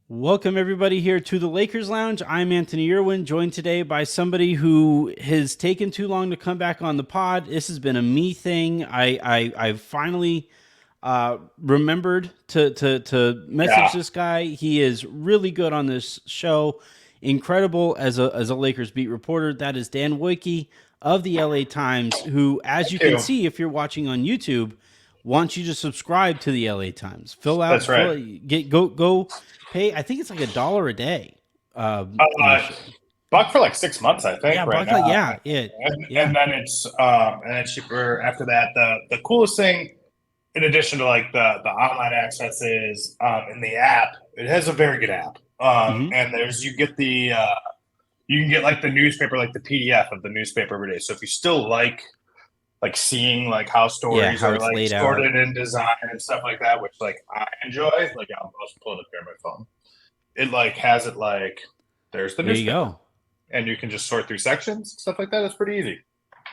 Welcome everybody here to the Lakers Lounge. I'm Anthony Irwin, joined today by somebody who has taken too long to come back on the pod. This has been a me thing. I finally remembered to message Yeah, this guy. He is really good on this show, incredible as a Lakers beat reporter. That is Dan Woike of the LA Times, who, as you thank can you. see if you're watching on YouTube, wants you to subscribe to the LA Times. That's right. Go pay. I think it's like $1 a day Uh, initially. Buck for like 6 months, I Yeah, think, right Buckle. now, Yeah, yeah, and yeah. and then it's cheaper after that. The coolest thing, in addition to like the online access, is in the app. It has a very good app. Hmm. And there's you can get like the newspaper, like the PDF of the newspaper every day. So if you still like seeing like how Yeah, stories how are it's like laid out. sorted in design and stuff like that, which like I enjoy, like I'll just pull it up here on my phone. It like has it like there's the There you newspaper, go. and you can just sort through sections, stuff like that. It's pretty easy.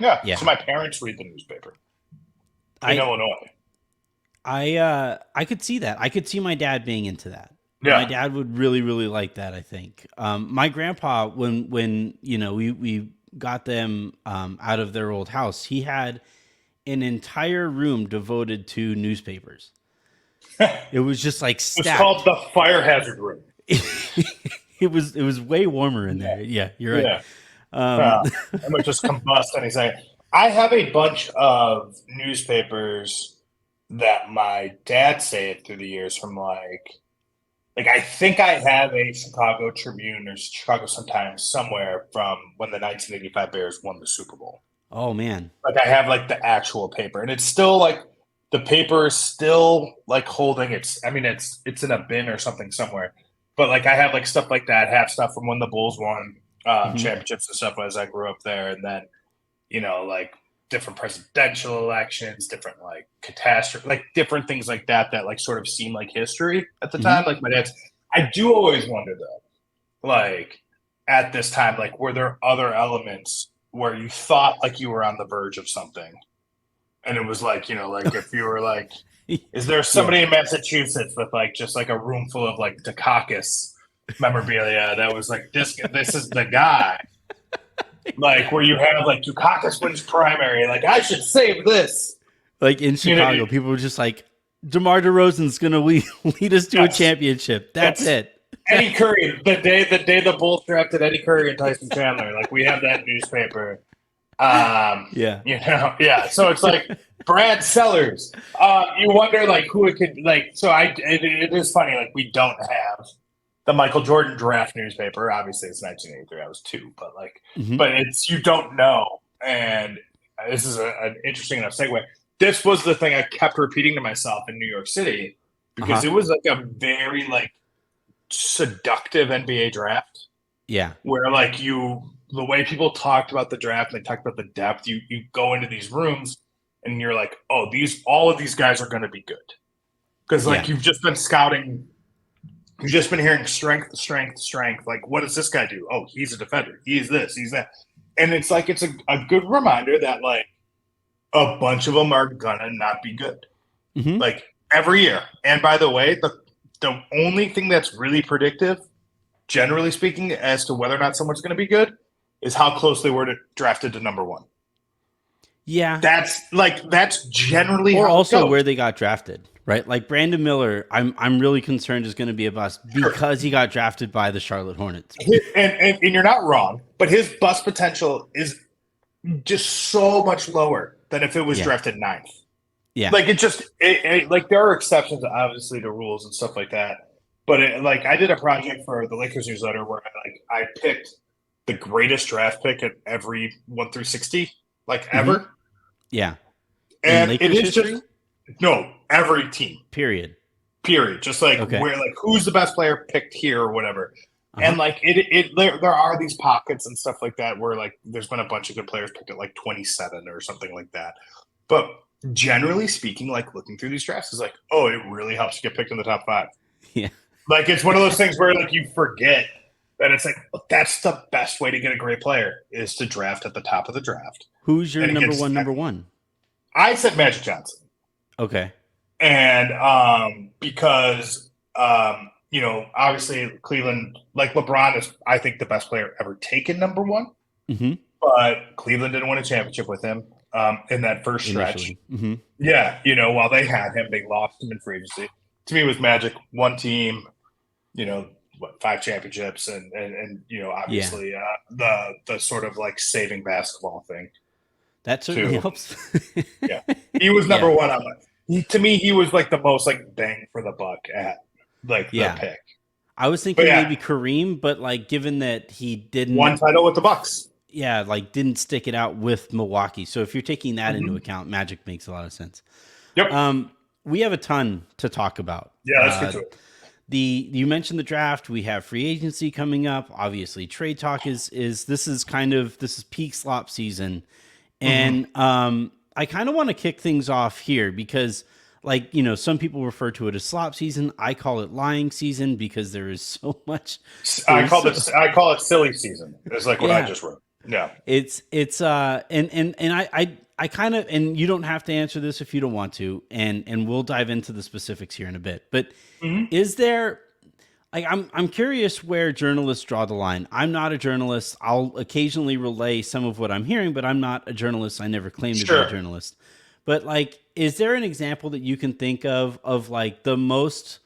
Yeah. So Yeah, my parents read the newspaper in I Illinois. I could see that. I could see my dad being into that. My Yeah. dad would really like that. I think. My grandpa, when we got them out of their old house, he had an entire room devoted to newspapers. It was just like It's called stacked. the fire hazard room. It was way warmer in Yeah. there. Yeah, you're right. Yeah. Um, Uh, it would just combust any second. I have a bunch of newspapers that my dad saved through the years from like I think I have a Chicago Tribune or Chicago Sun-Times somewhere from when the 1985 Bears won the Super Bowl. oh man, Like I have like the actual paper, and it's still like the paper is still like holding its. I mean, it's in a bin or something somewhere. But like I have like stuff like that. Have stuff from when the Bulls won hmm championships and stuff as I grew up there, and then like different presidential elections, different like catastrophe, like different things like that that like sort of seem like history at the hmm time. Like my dad's. I do always wonder though, like at this time, like were there other elements where you thought like you were on the verge of something, and it was like like if you were like, is there yeah, somebody in Massachusetts with like just like a room full of like Dukakis memorabilia that was like this is the guy, like where you have like Dukakis wins primary, like I should save this. like in You know, Chicago, people were just like, DeMar DeRozan's gonna lead us to a yes, championship. That's yes. it. Eddie Curry, the day the Bulls drafted Eddie Curry and Tyson Chandler, like we have that newspaper. Yeah, Yeah. So it's like Brad Sellers. You wonder like who it could like. So it is funny like we don't have the Michael Jordan draft newspaper. Obviously, it's 1983. I was two, but hmm but it's you don't know. And this is an interesting enough segue. This was the thing I kept repeating to myself in New York City uh because huh, it was like a very like seductive NBA draft yeah, where like the way people talked about the draft and they talked about the depth, you go into these rooms and you're like, oh, these all of these guys are going to be good because like yeah, you've just been scouting, you've just been hearing strength, strength, strength. Like, what does this guy do? Oh, he's a defender. He's this. He's that. And it's like it's a good reminder that like a bunch of them are gonna not be good, hmm like every year. And by the way, the only thing that's really predictive, generally speaking, as to whether or not someone's going to be good is how close they were drafted to number one. yeah. That's generally Or how it also goes. where they got drafted, right? Like Brandon Miller, I'm really concerned is going to be a bust Sure. because he got drafted by the Charlotte Hornets. And you're not wrong, but his bust potential is just so much lower than if it was Yeah, drafted ninth. yeah, Like like there are exceptions obviously to rules and stuff like that. But like I did a project for the Lakers newsletter where I picked the greatest draft pick at every 1 through 60, like hmm ever. yeah. In And it Lakers is just history, no, every team, period. period. Just like Okay. where like who's the best player picked here or whatever. Uh And huh. like there are these pockets and stuff like that where like there's been a bunch of good players picked at like 27 or something like that. But generally speaking, like looking through these drafts is like, oh, it really helps you get picked in the top five. Yeah. Like it's one of those things where like you forget that it's like that's the best way to get a great player is to draft at the top of the draft. Who's your And it number gets one? Number one. I said Magic Johnson. Okay. And because obviously Cleveland, like LeBron is, I think, the best player ever taken number one, Hmm. but Cleveland didn't win a championship with him in that first stretch. Initially. Hmm. Yeah, while they had him, they lost him in free agency. To me, it was Magic, one team, what, 5 championships, and Yeah, obviously the sort of like saving basketball thing that certainly too. helps. Yeah, he was Yeah, number one on my. To me, he was like the most like bang for the buck at like the yeah. pick. I was But thinking yeah, maybe Kareem, but like given that he didn't, one title with the Bucks. yeah, like didn't stick it out with Milwaukee. So if you're taking that into Mm-hmm. account, Magic makes a lot of sense. Yep. We have a ton to talk about. Yeah, let's get to it. You mentioned the draft. We have free agency coming up. Obviously, trade talk is this is peak slop season, Mm-hmm. and I kind of want to kick things off here because, like some people refer to it as slop season. I call it lying season because there is so much. I There's call so, it I call it silly season. It's like what I yeah, just wrote. Yeah. it's and I kind of, and you don't have to answer this if you don't want to, and we'll dive into the specifics here in a bit. But Mm-hmm. is there, like, I'm curious where journalists draw the line. I'm not a journalist. I'll occasionally relay some of what I'm hearing, but I'm not a journalist. I never claimed to be a Sure. journalist. But like, is there an example that you can think of like the most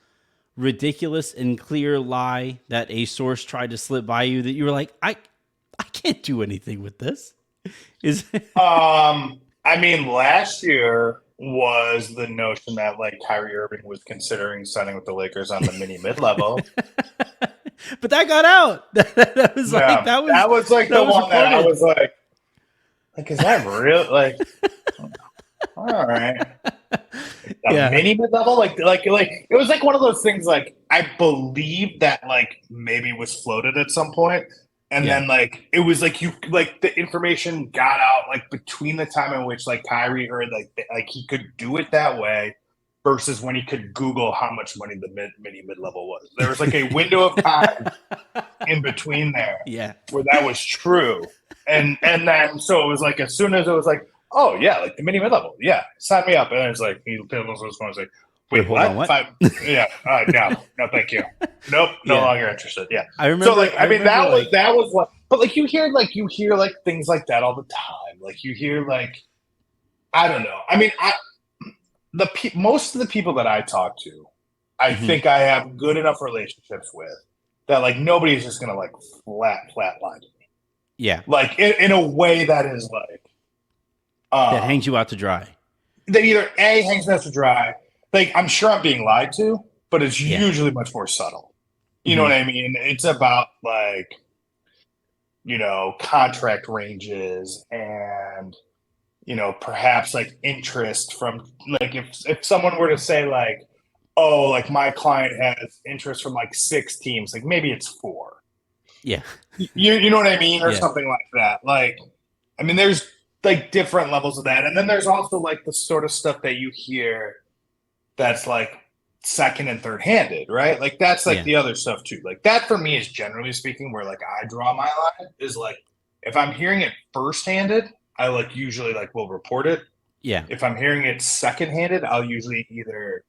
ridiculous and clear lie that a source tried to slip by you that you were like, I can't do anything with this? Is I mean, last year was the notion that like Kyrie Irving was considering signing with the Lakers on the mini mid level. but that got out. That was like Yeah, that was like that the was one that I reported. was like, is that real? Like, all right, a Yeah, mini mid level, like it was like one of those things. Like I believe that like maybe was floated at some point, and yeah, then like it was like you like the information got out like between the time in which like Kyrie heard like he could do it that way versus when he could Google how much money the mini mid level was. There was like a window of time in between there yeah, where that was true. And then so it was like as soon as it was like, oh yeah, like the mini mid level, yeah, sign me up. And then it's like he was like, Wait, wait, hold on, what? what? Yeah, no, thank you. Nope, no Yeah, longer interested. Yeah. I So remember. like, I I mean, remember like that was what, but like you hear like things like that all the time. Like you hear like, I don't know. I mean, most of the people that I talk to, I mhm, think I have good enough relationships with that like nobody's just gonna like flat line to me, yeah, like in a way that is like that hangs um you out to dry. that either A hangs me out to dry, like I'm sure I'm being lied to, but it's Yeah, usually much more subtle. You know hmm, what I mean? It's about like, contract ranges and perhaps like interest from like if someone were to say like, oh, like my client has interest from like 6 teams, like maybe it's 4. yeah, You know what I mean? Or yeah, something like that. Like, I mean, there's like different levels of that. And then there's also like the sort of stuff that you hear that's like second and third handed, right? Like that's like yeah, the other stuff too. Like that for me is generally speaking where like I draw my line is like if I'm hearing it first handed, I like usually like will report it. yeah. If I'm hearing it second handed, I'll usually either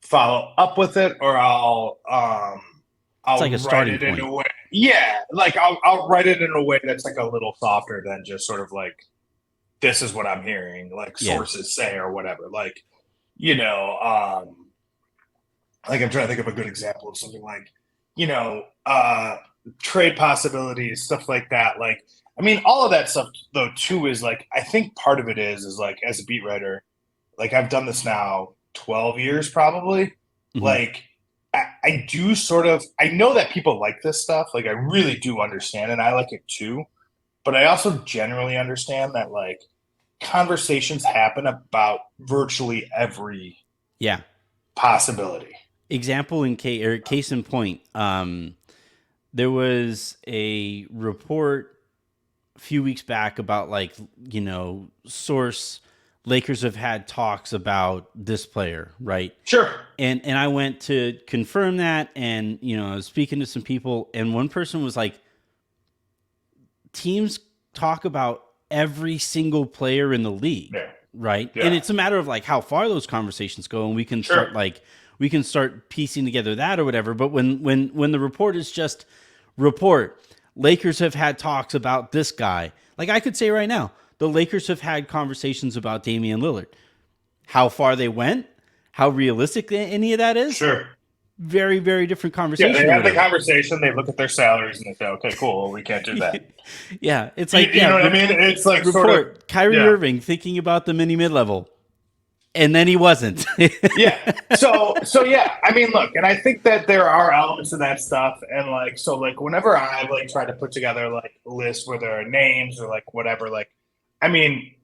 follow up with it or It's I'll like a write starting it in point. a way. Yeah, like I'll write it in a way that's like a little softer than just sort of like this is what I'm hearing, like Yeah, sources say or whatever. Like, you know, like I'm trying to think of a good example of something like, you know, trade possibilities, stuff like that. Like, I mean, all of that stuff though too is like I think part of it is like as a beat writer, like I've done this now 12 years probably. hmm, Like I do sort of I know that people like this stuff. Like I really do understand and I like it too. But I also generally understand that like conversations happen about virtually every yeah. possibility. Example in case or case in point. There was a report a few weeks back about like source Lakers have had talks about this player, right? Sure. And I went to confirm that, and I was speaking to some people, and one person was like, teams talk about every single player in the league, Yeah. right? And Yeah. it's a matter of like how far those conversations go, and we can Sure. start like we can start piecing together that or whatever. But when the report is just report, Lakers have had talks about this guy. Like I could say right now, the Lakers have had conversations about Damian Lillard. How far they went, how realistic any of that is, Sure. very, very different Yeah, conversation. they have the conversation. They look at their salaries and they say, "Okay, cool. We can't do that." Yeah, it's like, You know what I mean? It's like sort of report Kyrie Irving thinking about the mini mid level, and then he wasn't. yeah. So yeah. I mean, look, and I think that there are elements of that stuff, and like so, like whenever I like try to put together like a list where there are names or like whatever, like, I mean,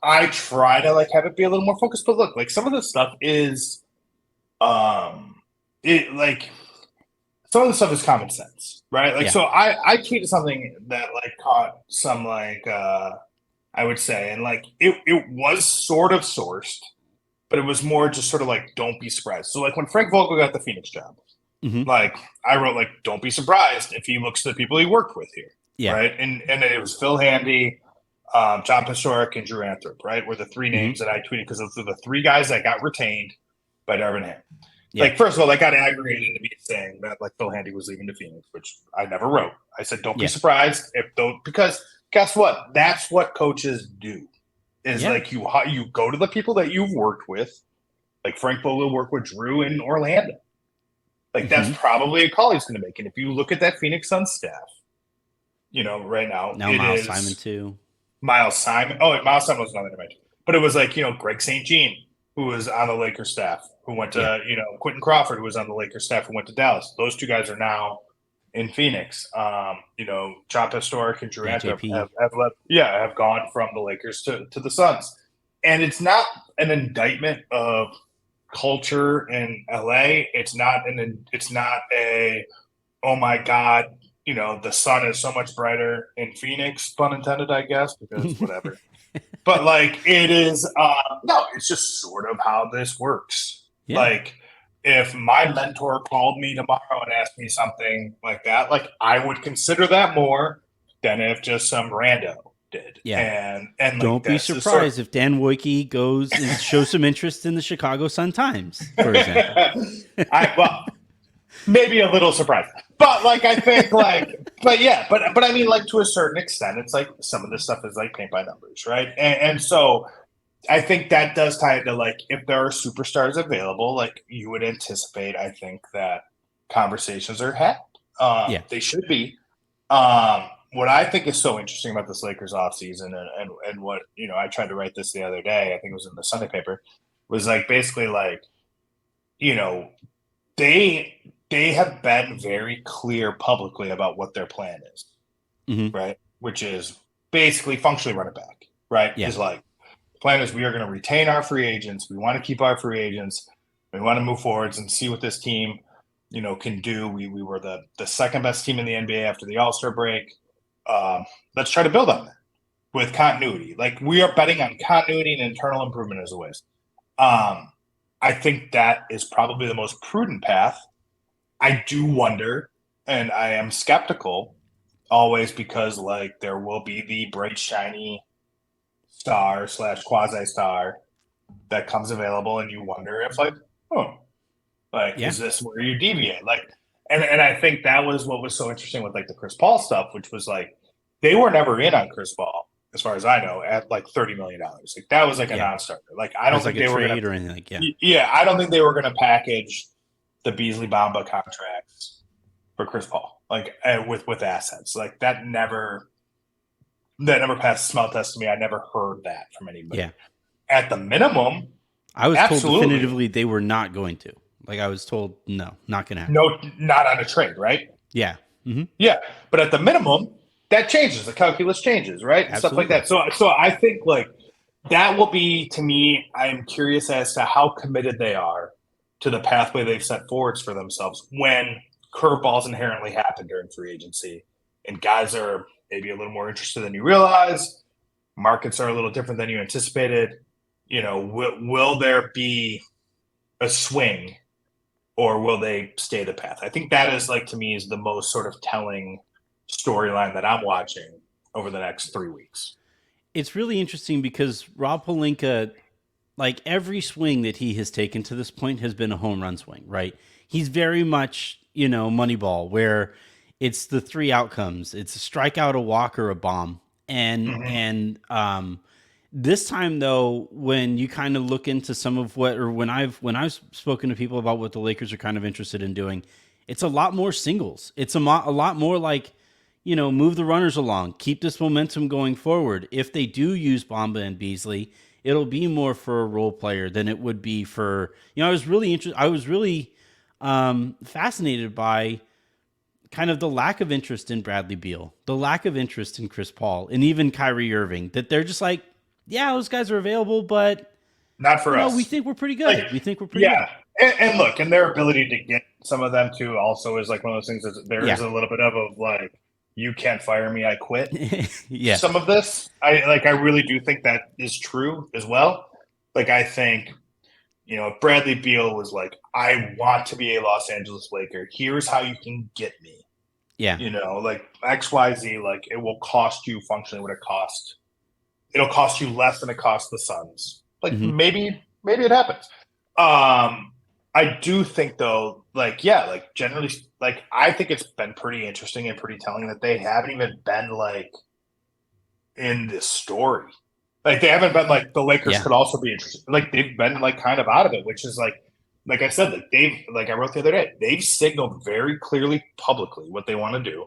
I try to like have it be a little more focused, but look, like some of the stuff is, it like some of the stuff is common sense, right? Like, Yeah. so I tweeted something that like caught some like I would say, and like it was sort of sourced, but it was more just sort of like don't be surprised. So like when Frank Vogel got the Phoenix job, Mm-hmm. like I wrote like don't be surprised if he looks to the people he worked with here, Yeah. right? And it was Phil Handy, John Pastoric, and Drew Anthrop, right? Were the three names that I tweeted because those were the three guys that got retained by Darvin Ham. Yeah. Like, first of all, that got aggregated into me saying that like Phil Handy was leaving to Phoenix, which I never wrote. I said, don't be surprised if don't, because guess what? That's what coaches do. Is like you go to the people that you've worked with. Like Frank Vogel worked with Drew in Orlando. Like that's probably a call he's going to make. And if you look at that Phoenix Suns staff, right now Miles Simon too. Miles Simon. Oh, Miles Simon was another dimension. But it was like, Greg St. Jean, who was on the Lakers staff, who went to, Quentin Crawford, who was on the Lakers staff, who went to Dallas. Those two guys are now in Phoenix. John Pastoric and Drew Anthrop have gone from the Lakers to the Suns. And it's not an indictment of culture in LA. It's not a, oh my God, the sun is so much brighter in Phoenix, pun intended, I guess, because whatever. But like it is, no, it's just sort of how this works. Yeah. Like if my mentor called me tomorrow and asked me something like that, like I would consider that more than if just some rando did. Yeah. And don't be surprised if Dan Woike goes and shows some interest in the Chicago Sun-Times, for example. Maybe a little surprised. But like I think like but I mean like to a certain extent it's like some of this stuff is like paint by numbers, right? And so I think that does tie into like if there are superstars available, like you would anticipate, I think that conversations are had. They should be. What I think is so interesting about this Lakers offseason and what, I tried to write this the other day, I think it was in the Sunday paper, was like basically like, they have been very clear publicly about what their plan is, right? Which is basically functionally run it back, right? Yeah. Is like, the plan is we are going to retain our free agents. We want to keep our free agents. We want to move forwards and see what this team, can do. We were the second best team in the NBA after the All-Star break. Let's try to build on that with continuity. Like we are betting on continuity and internal improvement as always. I think that is probably the most prudent path. I do wonder, and I am skeptical always because like there will be the bright, shiny star / quasi star that comes available. And you wonder if like, is this where you deviate? Like, and I think that was what was so interesting with like the Chris Paul stuff, which was like, they were never in on Chris Paul, as far as I know, at like $30 million. Like that was like a non-starter. Like I don't think they were going to, or anything like I don't think they were going to package the Beasley Bamba contracts for Chris Paul, like with assets. Like that never passed the smell test to me. I never heard that from anybody. Yeah. At the minimum, I was told definitively they were not going to. Like I was told, no, not going to happen. No, not on a trade, right? Yeah. Mm-hmm. Yeah, but at the minimum, that changes. The calculus changes, right? And stuff like that. So I think like that will be, to me, I am curious as to how committed they are to the pathway they've set forwards for themselves when curveballs inherently happen during free agency and guys are maybe a little more interested than you realize. Markets are a little different than you anticipated. Will there be a swing or will they stay the path? I think that is like, to me, is the most sort of telling storyline that I'm watching over the next 3 weeks. It's really interesting because Rob Pelinka like every swing that he has taken to this point has been a home run swing, right? He's very much, Moneyball, where it's the three outcomes. It's a strikeout, a walk, or a bomb. Hmm. And this time though, when you kind of look into some of what, or when I've spoken to people about what the Lakers are kind of interested in doing, it's a lot more singles. It's a lot more like, move the runners along, keep this momentum going forward. If they do use Bamba and Beasley, it'll be more for a role player than it would be for, I was really interested. I was really fascinated by kind of the lack of interest in Bradley Beal, the lack of interest in Chris Paul, and even Kyrie Irving, that they're just like, yeah, those guys are available, but Not for we us. think we're pretty Like, good. We think we're pretty good. yeah, and look, and their ability to get some of them too also is like one of those things that there is Yeah. a little bit of like, you can't fire me, I quit. Yeah. Some of this, I really do think that is true as well. Like, I think, if Bradley Beal was like, I want to be a Los Angeles Laker. Here's how you can get me. Yeah. Like XYZ, like it will cost you functionally what it cost. It'll cost you less than it cost the Suns. Like Hmm. maybe it happens. I do think though, like, yeah, like generally, like I think it's been pretty interesting and pretty telling that they haven't even been like in this story. Like they haven't been like the Lakers Yeah. could also be interested. Like they've been like kind of out of it, which is like I said, like I wrote the other day, they've signaled very clearly publicly what they want to do.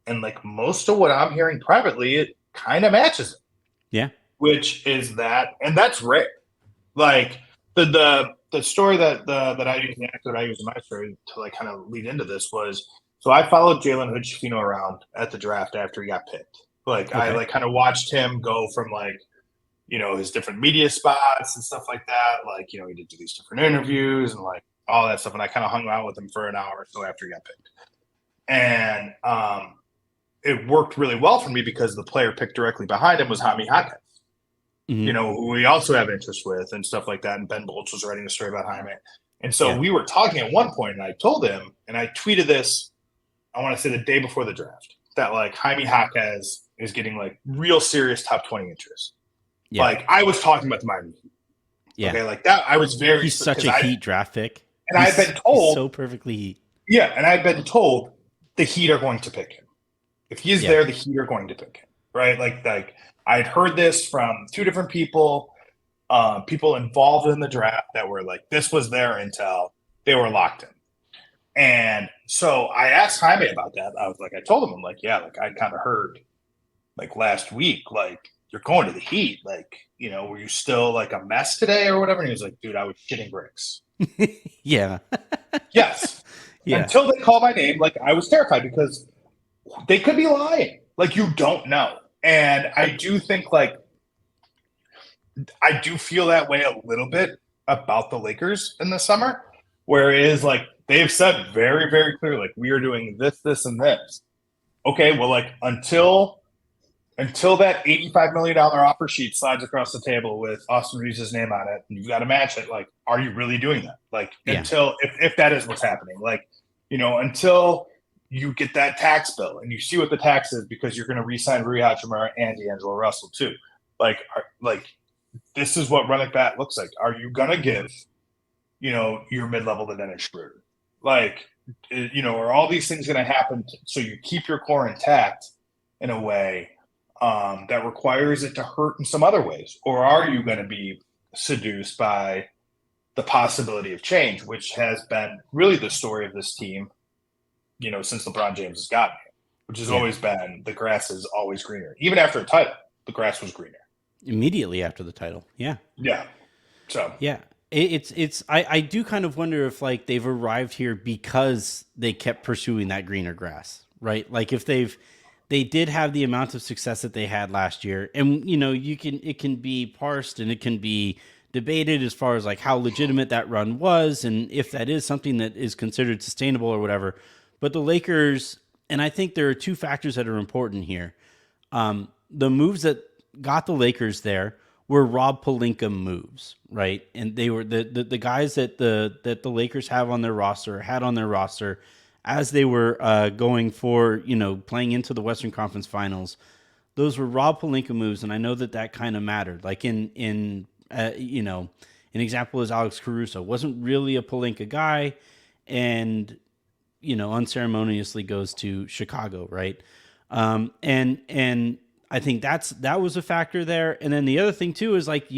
And like most of what I'm hearing privately, it kind of matches it, Yeah. which is that, and that's rare. Like the story that I use, the anecdote I use in my story to like kind of lead into this was, so I followed Jalen Hood-Schifino around at the draft after he got picked. Like I Okay. like kind of watched him go from like, his different media spots and stuff like that. Like, he did do these different interviews and like all that stuff. And I kind of hung out with him for an hour or so after he got picked. And it worked really well for me because the player picked directly behind him was Jaime Jaquez, Hmm. who we also have interest with and stuff like that. And Ben Bolch was writing a story about Jaime. And so Yeah. we were talking at one point, and I told him, and I tweeted this, I want to say the day before the draft, that like Jaime Jaquez is getting like real serious top 20 interest. Yeah. Like I was talking about the Miami Heat. Yeah. Okay, like that, I was very, He's such because a I Heat draft pick. and I've been He's told, so perfectly Heat. yeah, and I've been told the Heat are going to pick him. If he is Yeah. there, the Heat are going to pick him, right? Like I had heard this from two different people, people involved in the draft that were like, this was their intel. They were locked in. And so I asked Jaime about that. I was like, I told him, I'm like, yeah, like I kind of heard like last week, like you're going to the Heat. Like, were you still like a mess today or whatever? And he was like, dude, I was shitting bricks. Yeah. Yes. Yeah. Until they called my name, like I was terrified because they could be lying. Like you don't know. And I do think like I do feel that way a little bit about the Lakers in the summer, where it is like they've said very, very clearly, like we are doing this, this, and this. Okay, well, like until that $85 million offer sheet slides across the table with Austin Reeves' name on it, and you've got to match it, like, are you really doing that? Like Yeah. until if that is what's happening, like, until you get that tax bill and you see what the tax is because you're going to re-sign Rui Hachimura and D'Angelo Russell too. Like this is what running back looks like. Are you going to give, your mid-level to Dennis Schroeder? Like, are all these things going to happen so you keep your core intact in a way that requires it to hurt in some other ways? Or are you going to be seduced by the possibility of change, which has been really the story of this team, since LeBron James has gotten here, which has Yeah. always been the grass is always greener. Even after a title, the grass was greener. Immediately after the title. Yeah. Yeah. So, Yeah. I do kind of wonder if like they've arrived here because they kept pursuing that greener grass, right? Like if they did have the amount of success that they had last year, and it can be parsed and it can be debated as far as like how legitimate that run was and if that is something that is considered sustainable or whatever. But the Lakers, and I think there are two factors that are important here. The moves that got the Lakers there were Rob Pelinka moves, right? And they were the guys that the Lakers have on their roster, had on their roster as they were going for, playing into the Western Conference Finals. Those were Rob Pelinka moves, and I know that kind of mattered. Like in An example is Alex Caruso. Wasn't really a Pelinka guy, and unceremoniously goes to Chicago, right? And I think that was a factor there. And then the other thing too is like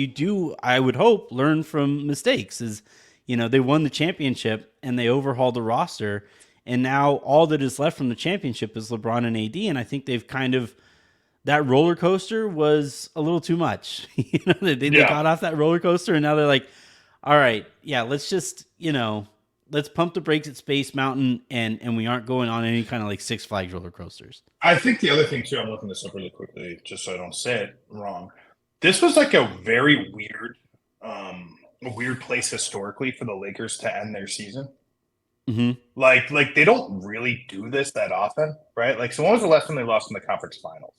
I would hope, learn from mistakes. Is they won the championship and they overhauled the roster, and now all that is left from the championship is LeBron and AD, and I think they've kind of that roller coaster was a little too much. They got off that roller coaster and now they're like, all right, yeah, let's just let's pump the brakes at Space Mountain, and we aren't going on any kind of like Six Flags roller coasters. I think the other thing too, I'm looking this up really quickly just so I don't say it wrong. This was like a very a weird place historically for the Lakers to end their season. Mm-hmm. Like they don't really do this that often, right? Like, so when was the last time they lost in the conference finals?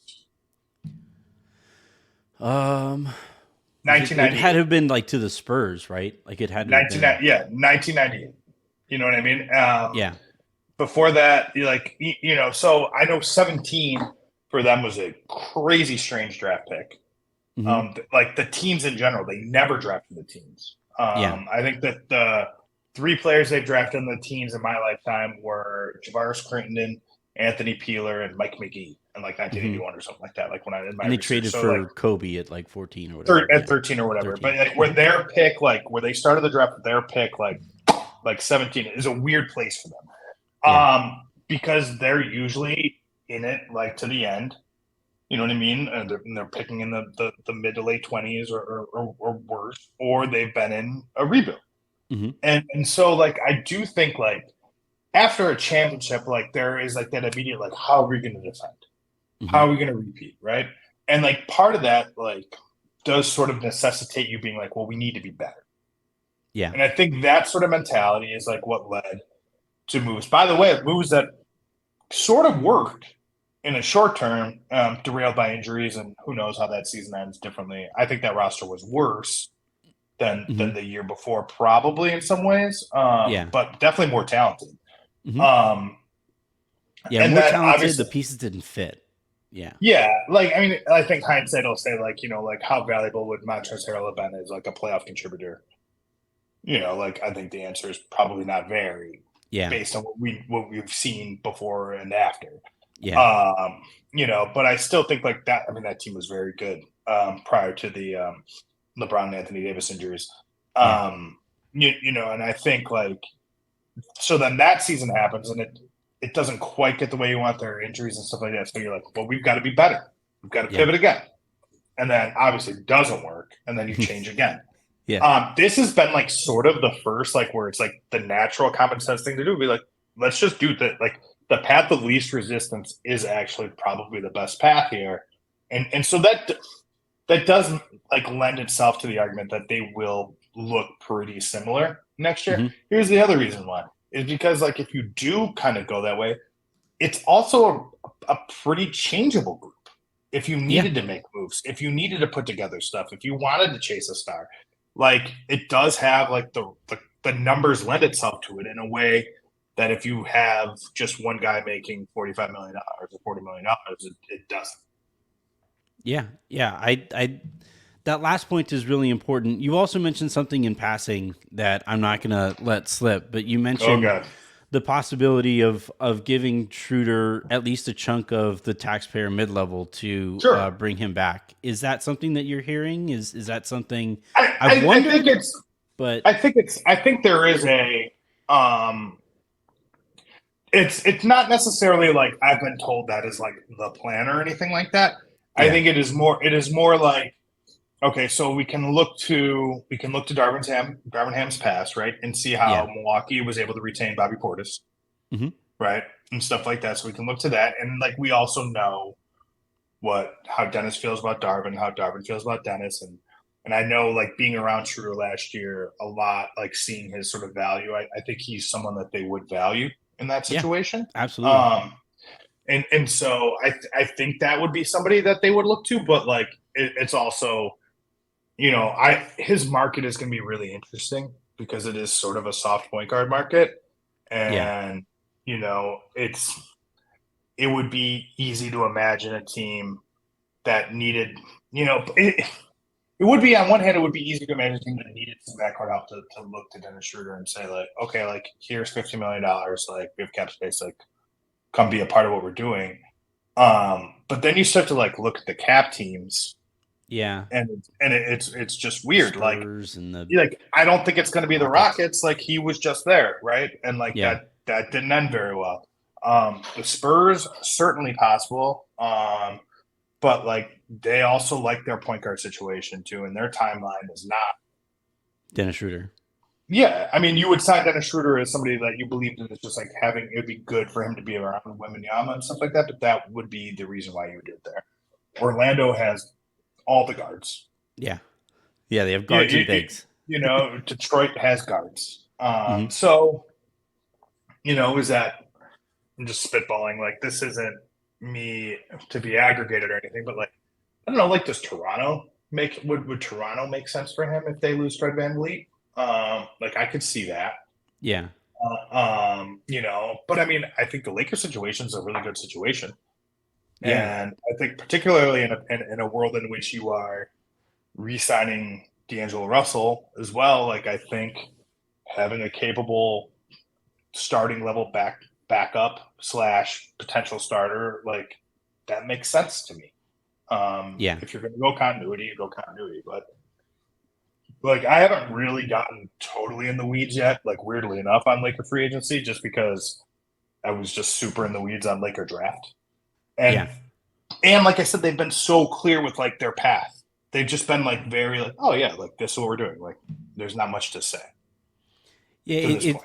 1998. It had to have been like to the Spurs, right? Like it had to have been. 1998. You know what I mean? Yeah. Before that, so I know 17 for them was a crazy strange draft pick. Mm-hmm. Like the teams in general, they never drafted the teams. I think that the three players they've drafted in the teams in my lifetime were Javaris Crittenton, Anthony Peeler, and Mike McGee in like 1981 or something like that. Like when I did my and they research. traded for like, Kobe at like 14 or whatever. At 13 or whatever. 13. But like where their pick, like where they started the draft with their pick, like 17 is a weird place for them. Yeah. Because they're usually in it like to the end. You know what I mean? And they're picking in the mid to late 20s or worse, or they've been in a rebuild. Mm-hmm. And so like I do think like after a championship, like there is like that immediate like, how are we going to defend? Mm-hmm. How are we going to repeat, right? And like part of that like does sort of necessitate you being like, well, we need to be better. Yeah. And I think that sort of mentality is like what led to moves. By the way, moves that sort of worked in a short term, derailed by injuries, and who knows how that season ends differently. I think that roster was worse than the year before, probably in some ways, but definitely more talented. Mm-hmm. More talented. The pieces didn't fit. Yeah. Like, I mean, I think hindsight will say like, like how valuable would Montrezl Harrell have been as like a playoff contributor? Like I think the answer is probably not very. Yeah. Based on what we've seen before and after. Yeah. But I still think like that. I mean, that team was very good prior to the LeBron and Anthony Davis injuries. And I think like so then that season happens and it doesn't quite get the way you want, their injuries and stuff like that. So you're like, well, we've got to be better. We've got to pivot again. And then obviously it doesn't work, and then you change again. Yeah. This has been like sort of the first like where it's like the natural common sense thing to do. Be like, let's just do that. Like the path of least resistance is actually probably the best path here. And so that does like lend itself to the argument that they will look pretty similar next year. Mm-hmm. Here's the other reason why is because like if you do kind of go that way, it's also a pretty changeable group. If you needed to make moves, if you needed to put together stuff, if you wanted to chase a star, like it does have like the numbers lend itself to it in a way that if you have just one guy making $45 million or $40 million, it doesn't. Yeah. I that last point is really important. You also mentioned something in passing that I'm not going to let slip, but you mentioned the possibility of giving Schroeder at least a chunk of the taxpayer mid-level to bring him back. Is that something that you're hearing? Is that something I've wondered? I think there is a it's not necessarily like I've been told that is like the plan or anything like that. Yeah. I think it is more like, okay, so we can look to Darvin Ham's past, right, and see how Milwaukee was able to retain Bobby Portis, right, and stuff like that. So we can look to that, and like we also know how Dennis feels about Darvin, how Darvin feels about Dennis, and I know like being around Schroeder last year a lot, like seeing his sort of value. I think he's someone that they would value in that situation. Yeah, absolutely. And so I think that would be somebody that they would look to, but like it's also. His market is going to be really interesting because it is sort of a soft point guard market. And, it would be easy to imagine a team that needed, it would be on one hand, it would be easy to imagine a team that needed some backcourt help to look to Dennis Schroeder and say like, okay, like here's $50 million, like we have cap space, like come be a part of what we're doing. But then you start to like look at the cap teams, Yeah. and it's just weird. Spurs and the Like I don't think it's going to be the Rockets. Rockets. Like he was just there, right? And like Yeah. that didn't end very well. The Spurs certainly possible. But like they also like their point guard situation too, and their timeline is not. Dennis Schroeder. Yeah, I mean, you would sign Dennis Schroeder as somebody that you believe that it's just like having it would be good for him to be around Wembanyama and stuff like that, but that would be the reason why you would do it there. Orlando has all the guards. Yeah. Yeah, they have guards and bigs. Detroit has guards. Mhm. So, is that I'm just spitballing, like this isn't me to be aggregated or anything, but like I don't know, like does Toronto would Toronto make sense for him if they lose Fred VanVleet? Like I could see that. Yeah. But I mean, I think the Lakers situation is a really good situation. Yeah. And I think particularly in a world in which you are re-signing D'Angelo Russell as well, like I think having a capable starting level backup / potential starter, like that makes sense to me. Yeah. If you're going to go continuity, you go continuity. But like I haven't really gotten totally in the weeds yet, like weirdly enough on Laker free agency, just because I was just super in the weeds on Laker draft. And like I said, they've been so clear with like their path. They've just been like very like, oh yeah, like this is what we're doing. Like there's not much to say. Yeah,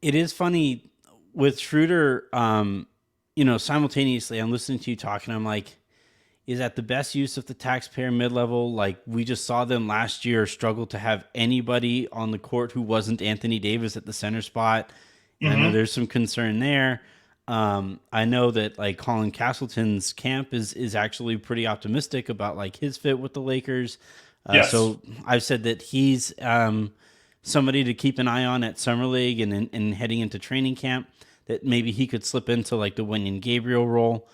it is funny with Schroeder. Simultaneously, I'm listening to you talking. I'm like, is that the best use of the taxpayer mid level? Like we just saw them last year struggle to have anybody on the court who wasn't Anthony Davis at the center spot. And I know there's some concern there. I know that like Colin Castleton's camp is actually pretty optimistic about like his fit with the Lakers. Yes. So I've said that he's somebody to keep an eye on at Summer League and heading into training camp, that maybe he could slip into like the Wenyen Gabriel role.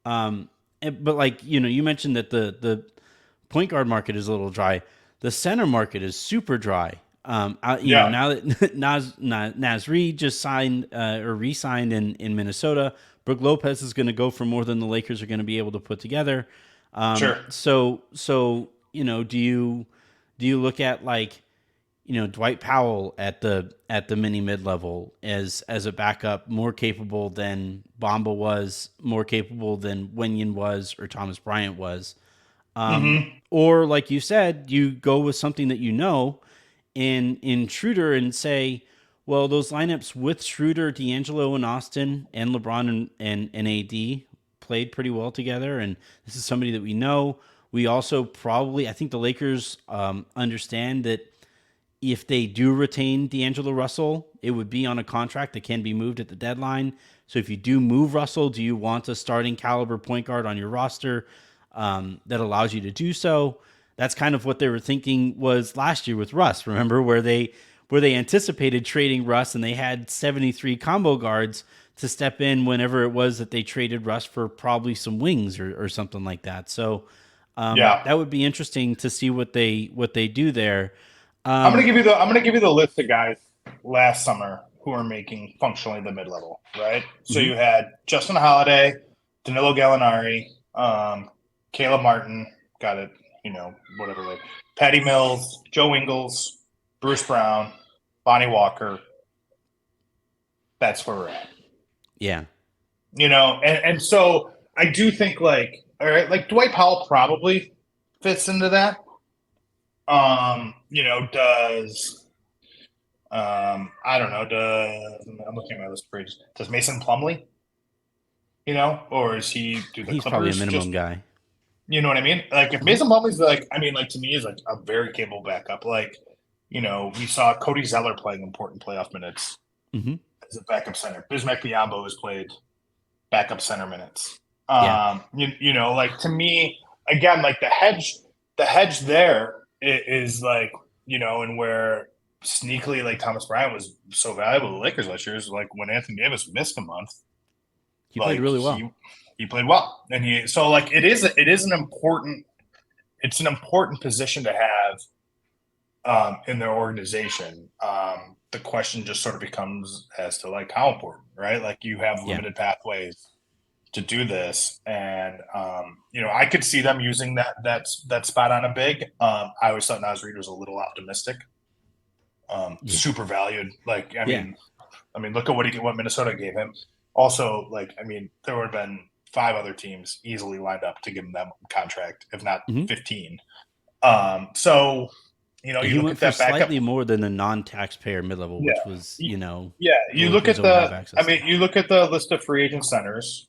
But like, you mentioned that the point guard market is a little dry. The center market is super dry. Now that Naz Reid just signed or re-signed in Minnesota, Brook Lopez is going to go for more than the Lakers are going to be able to put together. Sure. So do you look at like Dwight Powell at the mini mid level as a backup, more capable than Bamba was, more capable than Wenyen was or Thomas Bryant was, or like you said, you go with something that in Schroeder and say, well, those lineups with Schroeder, D'Angelo, and Austin, and LeBron and AD played pretty well together, and this is somebody that we know. We also I think the Lakers understand that if they do retain D'Angelo Russell, it would be on a contract that can be moved at the deadline. So if you do move Russell, do you want a starting caliber point guard on your roster that allows you to do so? That's kind of what they were thinking was last year with Russ. Remember where they anticipated trading Russ and they had 73 combo guards to step in whenever it was that they traded Russ for probably some wings or something like that. So that would be interesting to see what they do there. I'm gonna give you the list of guys last summer who are making functionally the mid level, right? So you had Justin Holiday, Danilo Gallinari, Caleb Martin, got it, whatever. Like Patty Mills, Joe Ingles, Bruce Brown, Bonnie Walker. That's where we're at. Yeah. And so I do think like, all right, like Dwight Powell probably fits into that. Does I don't know, I'm looking at my list of phrases. Does Mason Plumlee? Or is he He's Clippers probably a minimum guy. You know what I mean? Like if Mason Plumlee's like to me is like a very capable backup. Like, we saw Cody Zeller playing important playoff minutes as a backup center. Bismack Biyombo has played backup center minutes. Like to me, again, like the hedge there is like, and where sneakily like Thomas Bryant was so valuable to the Lakers last year is like when Anthony Davis missed a month. He played really well. He played well. And it is an important it's an important position to have in their organization. The question just sort of becomes as to like how important, right? Like you have Yeah. limited pathways to do this, and I could see them using that spot on a big. I always thought Nas Reed was a little optimistic. Yeah. Super valued. Like Yeah. I mean, look at what Minnesota gave him. Also, like I mean, there would have been 5 other teams easily lined up to give him that contract, if not Hmm. 15. So you He look went at for that backup. slightly more than the non-taxpayer mid-level, Yeah, which was, yeah. the You look Lakers at don't have the. I access to. mean, you look at the list of free agent centers.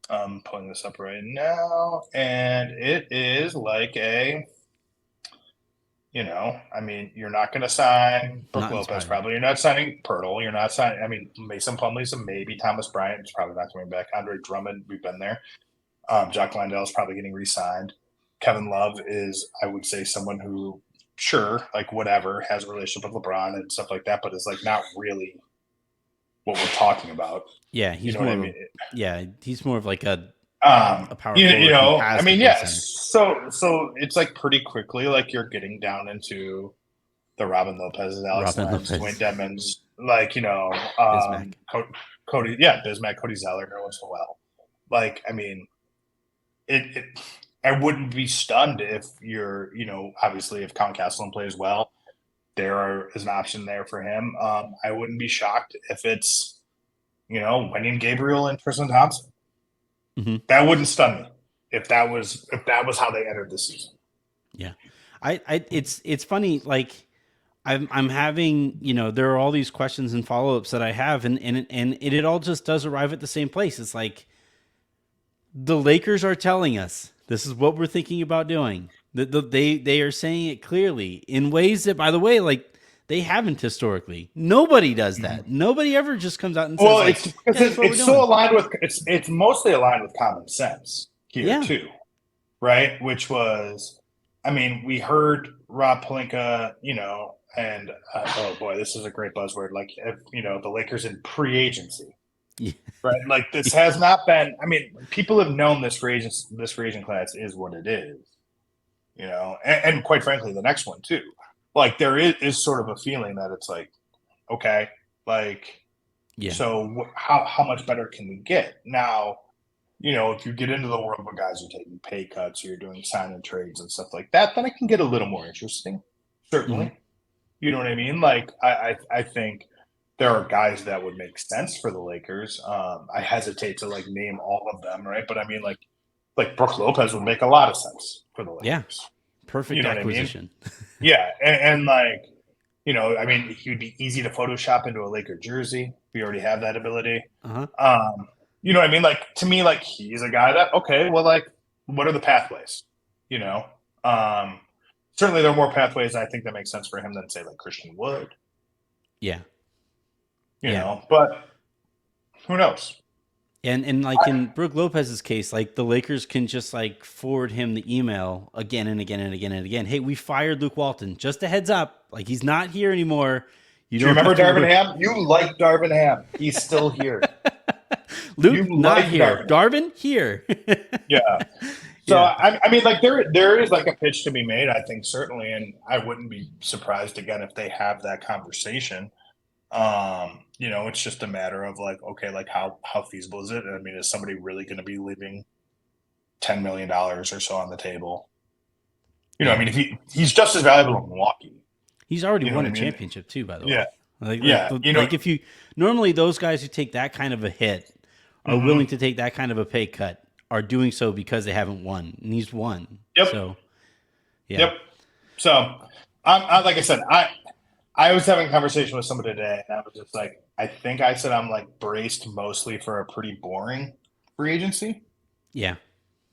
I'm pulling this up right now, and it is like I mean, you're not going to sign Brook Not Lopez, inspiring. probably. You're not signing Pirtle. You're not signing. I mean, Mason Plumlee's a maybe. Thomas Bryant is probably not coming back. Andre Drummond, we've been there. Jack Landale is probably getting re-signed. Kevin Love is, I would say, someone who, sure, like whatever, has a relationship with LeBron and stuff like that, but is like not really what we're talking about. Yeah, You he's know what more I of mean? he's more of like a power forward who I has to mean, play yes. center. So it's like pretty quickly, like you're getting down into the Robin Lopez, Alex Robin Lens, Dwayne Lopez, Dedmons, like Bismack. Cody, yeah, Bismack, Cody Zeller, every once in a while. Like, I mean, it I wouldn't be stunned if you're, obviously if Count Castleton plays well, is an option there for him. I wouldn't be shocked if it's, Wenyan Gabriel and Tristan Thompson. Hmm. That wouldn't stun me if that was how they entered the season. Yeah, it's funny. Like I'm having, there are all these questions and follow ups that I have, and it all just does arrive at the same place. It's like the Lakers are telling us this is what we're thinking about doing. They are saying it clearly in ways that, by the way, like they haven't historically. Nobody does that. Mhm. Nobody ever just comes out and says Well, like, it's because "Yeah, that's what we're it's so doing." aligned with it's mostly aligned with common sense here Yeah, too, right? Which was, I mean, we heard Rob Pelinka, and oh boy, this is a great buzzword. Like, the Lakers in pre-agency, yeah, right? Like, this has not been. I mean, people have known this free agent class is what it is, and quite frankly, the next one too. Like, there is sort of a feeling that it's like, okay, like, yeah, so how much better can we get now? If you get into the world where guys are taking pay cuts or you're doing sign and trades and stuff like that, then it can get a little more interesting. hmm, Certainly. You know what I mean? Like, I think there are guys that would make sense for the Lakers. I hesitate to like name all of them, right? But I mean, like Brook Lopez would make a lot of sense for the yeah. Lakers. You Perfect know what I mean? acquisition. Yeah, and like, I mean, he would be easy to Photoshop into a Laker jersey. We already have that ability. Uh huh. You know what I mean? Like, to me, like he's a guy that, okay, well, like, what are the pathways? You know, um, certainly there are more pathways I think that make sense for him than say like Christian Wood. Yeah, yeah. But who knows? And like in Brooke Lopez's case, like the Lakers can just like forward him the email again and again and again and again. Hey, we fired Luke Walton. Just a heads up, like he's not here anymore. You Do you don't have remember to Darvin worry. Ham? You like Darvin Ham. He's still here. You Luke not like here. Darvin. Darvin here. Yeah. So Yeah. I mean, like there is like a pitch to be made, I think certainly, and I wouldn't be surprised again if they have that conversation. It's just a matter of like, okay, like how feasible is it? I mean, is somebody really going to be leaving $10 million or so on the table? I Yeah. mean, if he's just as valuable in Milwaukee, He's already you know what won I a mean? championship too, by the Yeah, way. Like, yeah, like if you normally those guys who take that kind of a hit are willing mhm. to take that kind of a pay cut are doing so because they haven't won, and he's won. Yep, So yeah, yep. So, like I said, I was having a conversation with somebody today, and I was just like, I think I said I'm like braced mostly for a pretty boring free agency, yeah,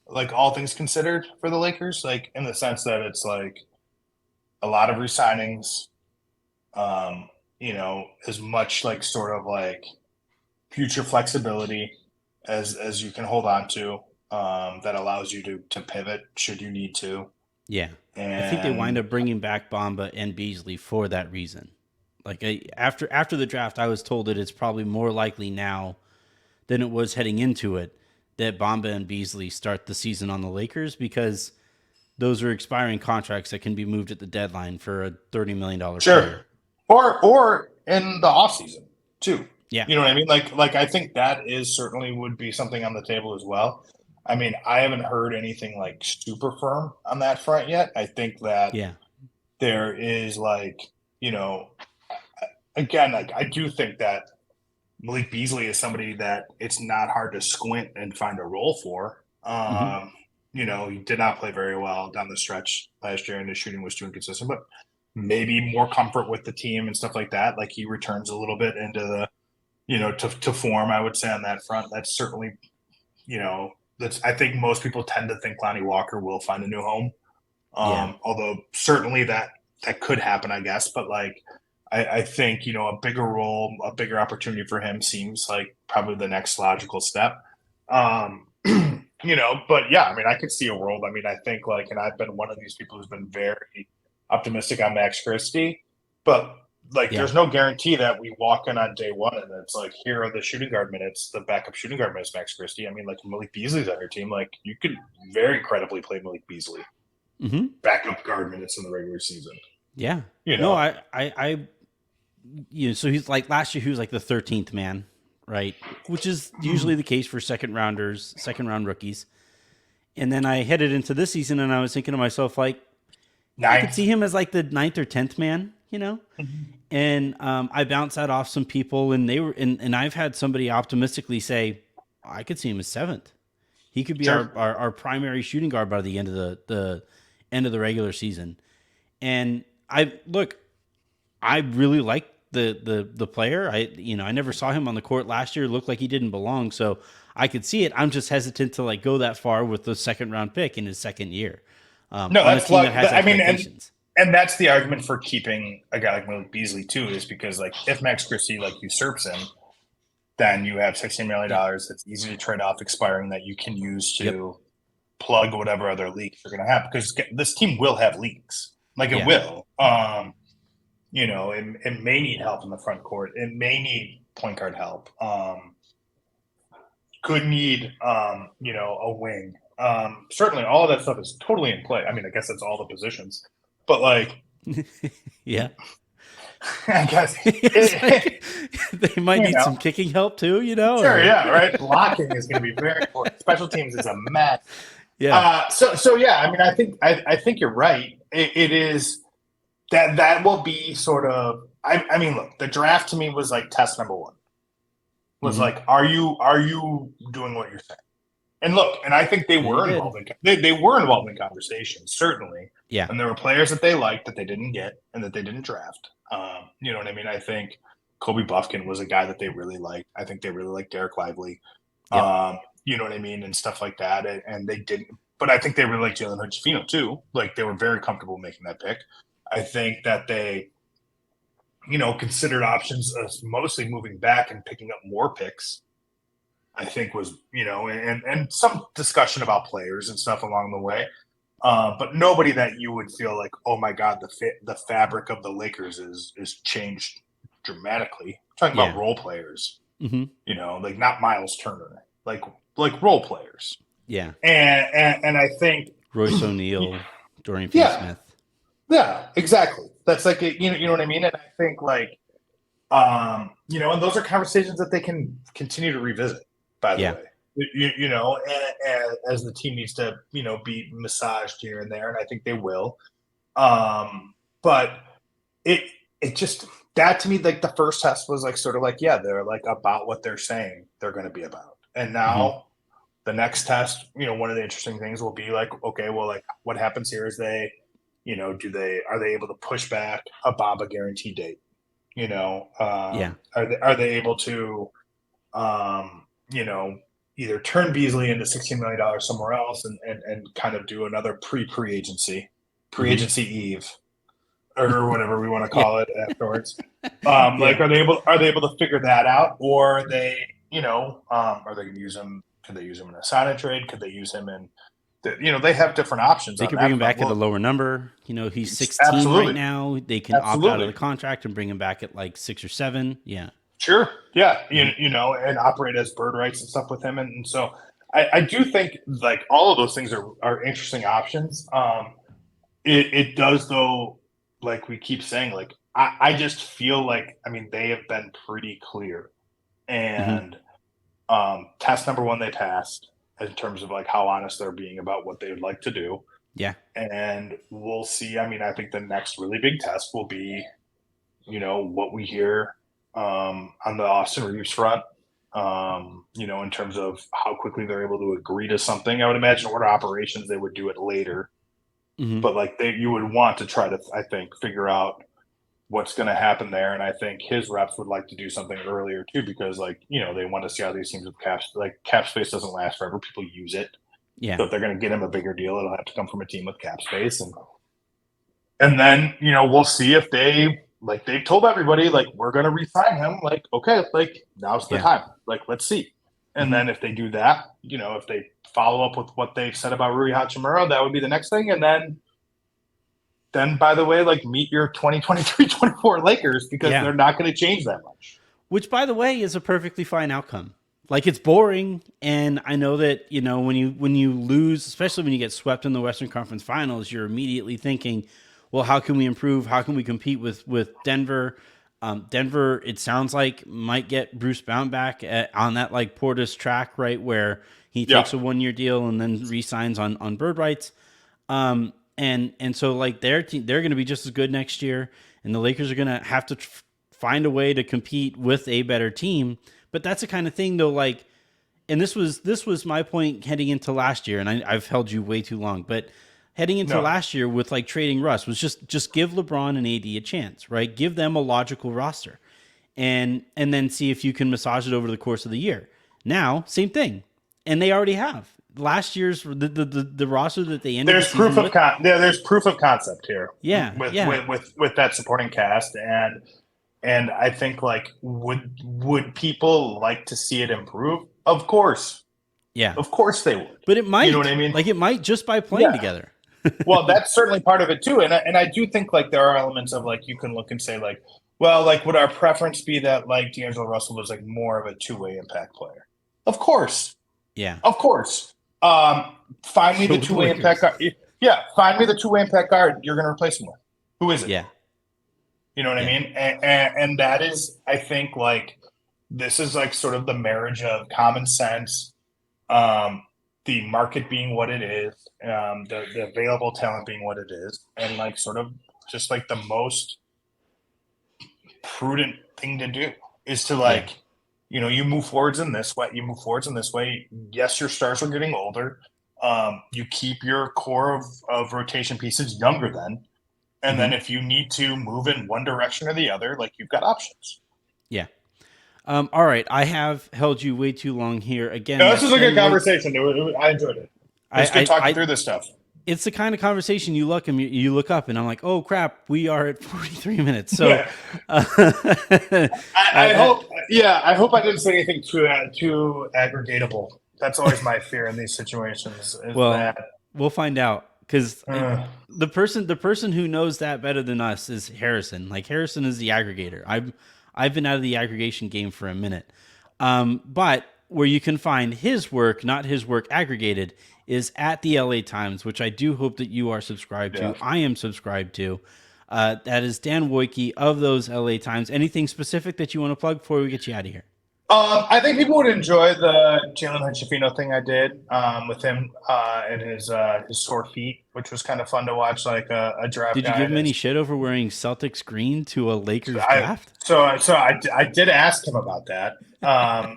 like all things considered for the Lakers, like in the sense that it's like a lot of resignings, as much like sort of like future flexibility as you can hold on to, that allows you to pivot should you need to. yeah. I think they wind And up bringing back Bamba and Beasley for that reason. Like after the draft, I was told that it's probably more likely now than it was heading into it that Bamba and Beasley start the season on the Lakers because those are expiring contracts that can be moved at the deadline for a $30 million Sure. player. Or in the offseason too. Yeah. You know what I mean? Like I think that is certainly would be something on the table as well. I mean, I haven't heard anything like super firm on that front yet. I think that Yeah. there is like, you know, again, like I do think that Malik Beasley is somebody that it's not hard to squint and find a role for. Mm-hmm. You know, he did not play very well down the stretch last year, and his shooting was too inconsistent. But maybe more comfort with the team and stuff like that. Like he returns a little bit into the, to form. I would say on that front, that's certainly, that's. I think most people tend to think Lonnie Walker will find a new home. Yeah. Although certainly that could happen, I guess. But like, I think a bigger role, a bigger opportunity for him seems like probably the next logical step. But yeah, I mean, I could see a world. I mean, I think like, and I've been one of these people who's been very optimistic on Max Christie, but like, there's no guarantee that we walk in on day one and it's like, here are the shooting guard minutes, the backup shooting guard minutes, Max Christie. I mean, like Malik Beasley's on your team. Like you could very credibly play Malik Beasley backup guard minutes in the regular season. Yeah. No, so he's like last year, he was like the 13th man, right? Which is usually the case for second round rookies. And then I headed into this season and I was thinking to myself, like, I could see him as like the 9th or 10th man, And I bounced that off some people and they were, and I've had somebody optimistically say, I could see him as 7th. He could be our primary shooting guard by the end of the end of the regular season. And I really like the player. I never saw him on the court last year. It looked like he didn't belong. So I could see it. I'm just hesitant to like go that far with the second round pick in his second year. No, that's what I mean. And that's the argument for keeping a guy like Malik Beasley too, is because like if Max Christie like usurps him, then you have $16 million that's easy to trade off expiring that you can use to plug whatever other leaks you're going to have, because this team will have leaks. Like it will. It may need help in the front court. It may need point guard help. Could need, a wing. Certainly all of that stuff is totally in play. I mean, I guess that's all the positions. But like, yeah, I guess like, they might need some kicking help too. Sure, yeah, right. Blocking is going to be very important. Special teams is a mess. Yeah. So yeah. I mean, I think you're right. It is that will be sort of. I mean, look, the draft to me was like test number one. Was like, are you doing what you're saying? And look, and I think they were involved in conversations, certainly. Yeah. And there were players that they liked that they didn't get and that they didn't draft. You know what I mean? I think Kobe Buffkin was a guy that they really liked. I think they really liked Derek Lively. Yep. You know what I mean? And stuff like that. And they didn't. But I think they really liked Jalen Hood-Schifino too. Like they were very comfortable making that pick. I think that they, considered options as mostly moving back and picking up more picks. I think was, and some discussion about players and stuff along the way. But nobody that you would feel like, oh my God, the fabric of the Lakers is changed dramatically. I'm talking about role players, like not Miles Turner, like role players. Yeah. And I think Royce O'Neal, Dorian Finney-Smith. Yeah, exactly. That's like, you know what I mean? And I think like, and those are conversations that they can continue to revisit, by the way. And as the team needs to, be massaged here and there, and I think they will. But it just, that to me, like the first test was like sort of like, yeah, they're like about what they're saying they're going to be about. And now the next test, one of the interesting things will be like, okay, well, like what happens here is they, are they able to push back a Bamba guarantee date? Are they able to, either turn Beasley into $16 million somewhere else and kind of do another pre-agency eve, or whatever we want to call it afterwards. Like, are they able to figure that out, or are they, are they going to use him? Could they use him in a sign-and trade? Could they use him in? They have different options. They can bring him back at a lower number. He's 16 right now. They can opt out of the contract and bring him back at like 6 or 7. Yeah. Sure. Yeah. And operate as bird rights and stuff with him. And so I do think like all of those things are interesting options. It does though, like we keep saying, like I just feel like I mean they have been pretty clear, Hmm. and test number one they passed in terms of like how honest they're being about what they would like to do, Yeah. and we'll see. I mean, I think the next really big test will be, what we hear on the Austin Reeves front. In terms of how quickly they're able to agree to something. I would imagine order operations they would do it later, Hmm. but like you would want to try to, I think, figure out what's going to happen there. And I think his reps would like to do something earlier too, because like they want to see how these teams with caps, like cap space doesn't last forever. People use it, Yeah. so if they're going to get him a bigger deal, it'll have to come from a team with cap space, and then we'll see if they've told everybody like we're going to re-sign him. Like okay, like now's the Yeah. time. Like let's see. And Hmm. then if they do that, if they follow up with what they've said about Rui Hachimura, that would be the next thing. And then by the way, like meet your 2023-24 Lakers because Yeah. they're not going to change that much. Which, by the way, is a perfectly fine outcome. Like it's boring, and I know that when you lose, especially when you get swept in the Western Conference Finals, you're immediately thinking, well, how can we improve? How can we compete with Denver? Denver, it sounds like might get Bruce Bound back on that like Portis track, right, where he Yeah. takes a 1 year deal and then re-signs on bird rights. And so like their team, they're going to be just as good next year, and the Lakers are going to have to find a way to compete with a better team. But that's the kind of thing though, like, and this was my point heading into last year, and I've held you way too long, but heading into No. last year with like trading Russ was just give LeBron and AD a chance, right? Give them a logical roster, and then see if you can massage it over the course of the year. Now, same thing, and they already have last year's the roster that they ended the There's proof season of with. there's proof of concept here Yeah, with yeah, that supporting cast, and I think like would people like to see it improve? yeah. Of course they would. But it You know what might, I mean? like, it might just by playing Yeah. together. Well, that's certainly part of it too, and I do think like there are elements of like you can look and say like, well, like would our preference be that like D'Angelo Russell was like more of a two-way impact player? Of course, Yeah. of course. Find me So the with the two-way impact Lakers. guard. Yeah, find me the two-way impact guard you're going to replace him with. Who is it? Yeah. You know what I Yeah. mean? And that is, I think, like this is like sort of the marriage of common sense, um, the market being what it is, the available talent being what it is, and like sort of just like the most prudent thing to do is to Yeah. like, you move forwards in this way. You move forwards in this way. Yes, your stars are getting older. You keep your core of rotation pieces younger then. And Hmm. then if you need to move in one direction or the other, like you've got options. Yeah. All right. I have held you way too long here. Again, No, this that's was a good Dan Woike. conversation. I enjoyed it. It I, was good I, talking I, through this stuff. it's the kind of conversation you look up and I'm like, oh crap, we are at 43 minutes. So, Yeah. uh, I hope. Yeah, I hope I didn't say anything too aggregatable. That's always my fear in these situations. Is well, that we'll find out because uh, the person who knows that better than us is Harrison. Like Harrison is the aggregator. I've been out of the aggregation game for a minute. But where you can find his work, not his work aggregated, is at the LA Times, which I do hope that you are subscribed yeah. to. I am subscribed to. That is Dan Woike of those LA Times. Anything specific that you want to plug before we get you out of here? I think people would enjoy the Jalen Hood-Schifino thing I did with him and his sore feet, which was kind of fun to watch, like a draft Did you guy. give him any shit over wearing Celtics green to a Lakers I draft? I did ask him about that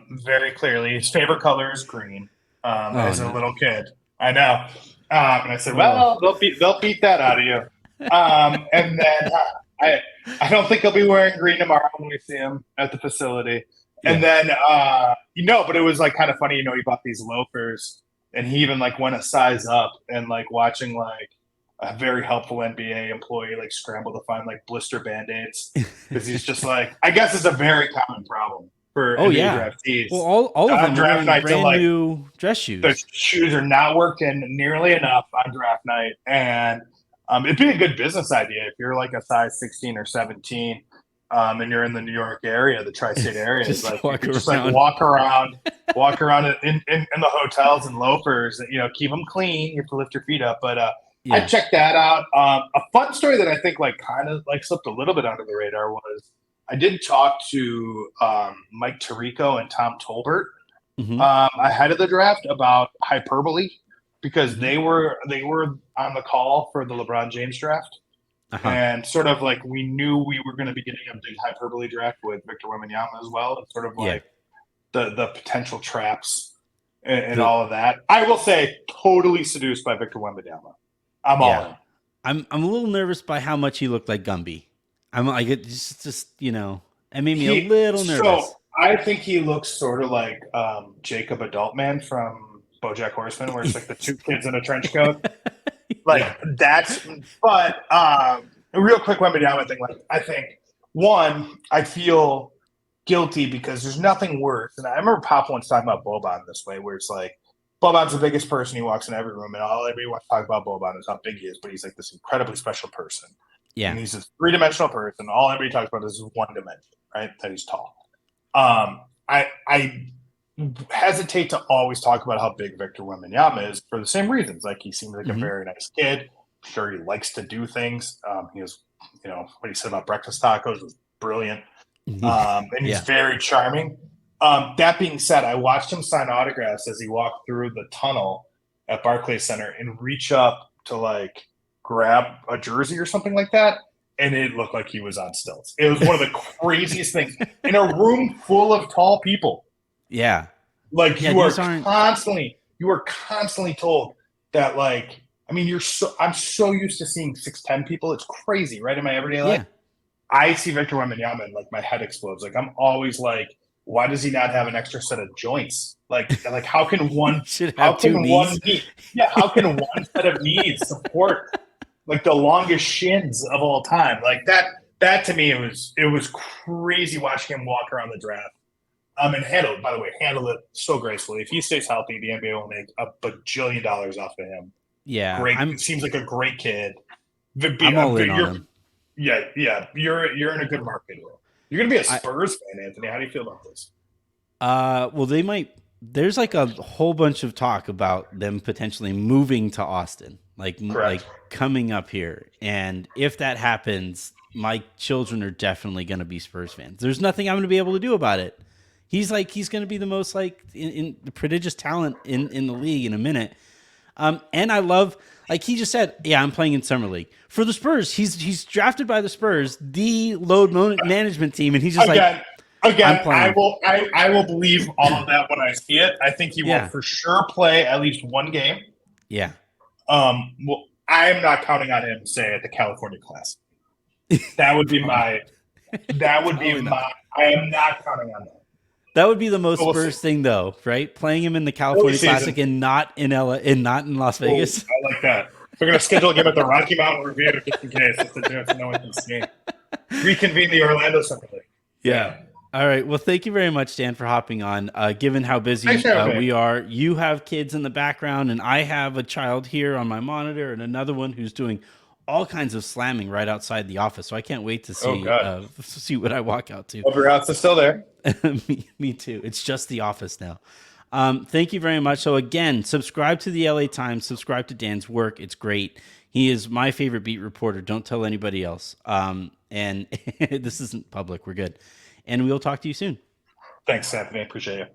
very clearly. His favorite color is green. Oh As a no. little kid, I know. And I said, Oh. well, they'll beat that out of you. And then I don't think he'll be wearing green tomorrow when we see him at the facility. Yeah. And then but it was like kind of funny, he bought these loafers and he even like went a size up and like watching like a very helpful NBA employee like scramble to find like blister band-aids because he's just like I guess it's a very common problem for Oh NBA yeah. draftees. Well, all of On them are draft wearing night to brand like new dress the shoes. shoes are not working nearly enough on draft night, and it'd be a good business idea if you're like a size 16 or 17 and you're in the New York area, the tri-state area, Just like you walk could just like around. walk around in the hotels and loafers. You know, keep them clean. You have to lift your feet up. But I Yeah. checked that out. A fun story that I think like kind of like slipped a little bit under the radar was I did talk to Mike Tirico and Tom Tolbert Hmm. ahead of the draft about hyperbole because Hmm. they were on the call for the LeBron James draft. Uh-huh. And sort of like we knew we were going to be getting a big hyperbole draft with Victor Wembanyama as well. It's sort of Yeah. like the potential traps and The all of that. I will say, totally seduced by Victor Wembanyama. I'm all Yeah. in. I'm a little nervous by how much he looked like Gumby. I'm like it just it made me a little So nervous. I think he looks sort of like Jacob Adultman from BoJack Horseman, where it's like the two kids in a trench coat. Yeah. Like that's, but a real quick Wembanyama thing. Like I think one, I feel guilty because there's nothing worse. And I remember Pop once talking about Boban this way, where it's like Boban's the biggest person. He walks in every room, and all everybody wants to talk about Boban is how big he is. But he's like this incredibly special person, Yeah. and he's this three-dimensional person. All everybody talks about is one dimension, right? That he's tall. I hesitate to always talk about how big Victor Wembanyama is for the same reasons. Like he seems like a Hmm. very nice kid. I'm sure, he likes to do things. He was, what he said about breakfast tacos was brilliant. And he's Yeah. very charming. That being said, I watched him sign autographs as he walked through the tunnel at Barclays Center and reach up to like grab a jersey or something like that. And it looked like he was on stilts. It was one of the craziest things in a room full of tall people. Yeah. Like Yeah, you are these aren't constantly told that like, I mean, I'm so used to seeing 6'10" people. It's crazy, right? In my everyday life. yeah. I see Victor Wembanyama and like my head explodes. Like I'm always like, why does he not have an extra set of joints? Like how can one Should how have two can one knees. knee how can one set of knees support like the longest shins of all time? Like that to me it was crazy watching him walk around the draft. And handled it so gracefully. If he stays healthy, the NBA will make a bajillion dollars off of him. Yeah. Great, it seems like a great kid. I'm all in on him. Yeah, you're in a good market. You're gonna be a I Spurs fan, Anthony. How do you feel about this? well they might there's like a whole bunch of talk about them potentially moving to Austin. Like Correct. coming up here. And if that happens, my children are definitely going to be Spurs fans. There's nothing I'm going to be able to do about it. He's going to be the most like in prodigious talent in the league in a minute. And I love, like he just said, yeah, I'm playing in summer league for the Spurs. He's drafted by the Spurs, the management team, and he's just Again, like, again, I'm playing. I will believe all of that when I see it. I think he will Yeah, for sure play at least one game. yeah, Well, I am not counting on him, say, at the California Classic. That would be my. That would be Probably not. my. I am not counting on that. That would be the most But we'll see. Spurs thing, though, right? Playing him in the Early California Classic season. and not in LA and not in Las Oh, Vegas. I like that. We're gonna schedule a game at the Rocky Mountain Review just in case. Just so no one can see. Reconvene the Orlando Summer League. Yeah. All right. Well, thank you very much, Dan, for hopping on. Given how busy Thanks for having me. we are, you have kids in the background, and I have a child here on my monitor, and another one who's doing all kinds of slamming right outside the office. So I can't wait to Oh see God. see what I walk out to. Hope your house is still there. Me too. It's just the office now. Thank you very much. So again, subscribe to the LA Times. Subscribe to Dan's work. It's great. He is my favorite beat reporter. Don't tell anybody else. And this isn't public. We're good. And we'll talk to you soon. Thanks, Anthony. Appreciate you.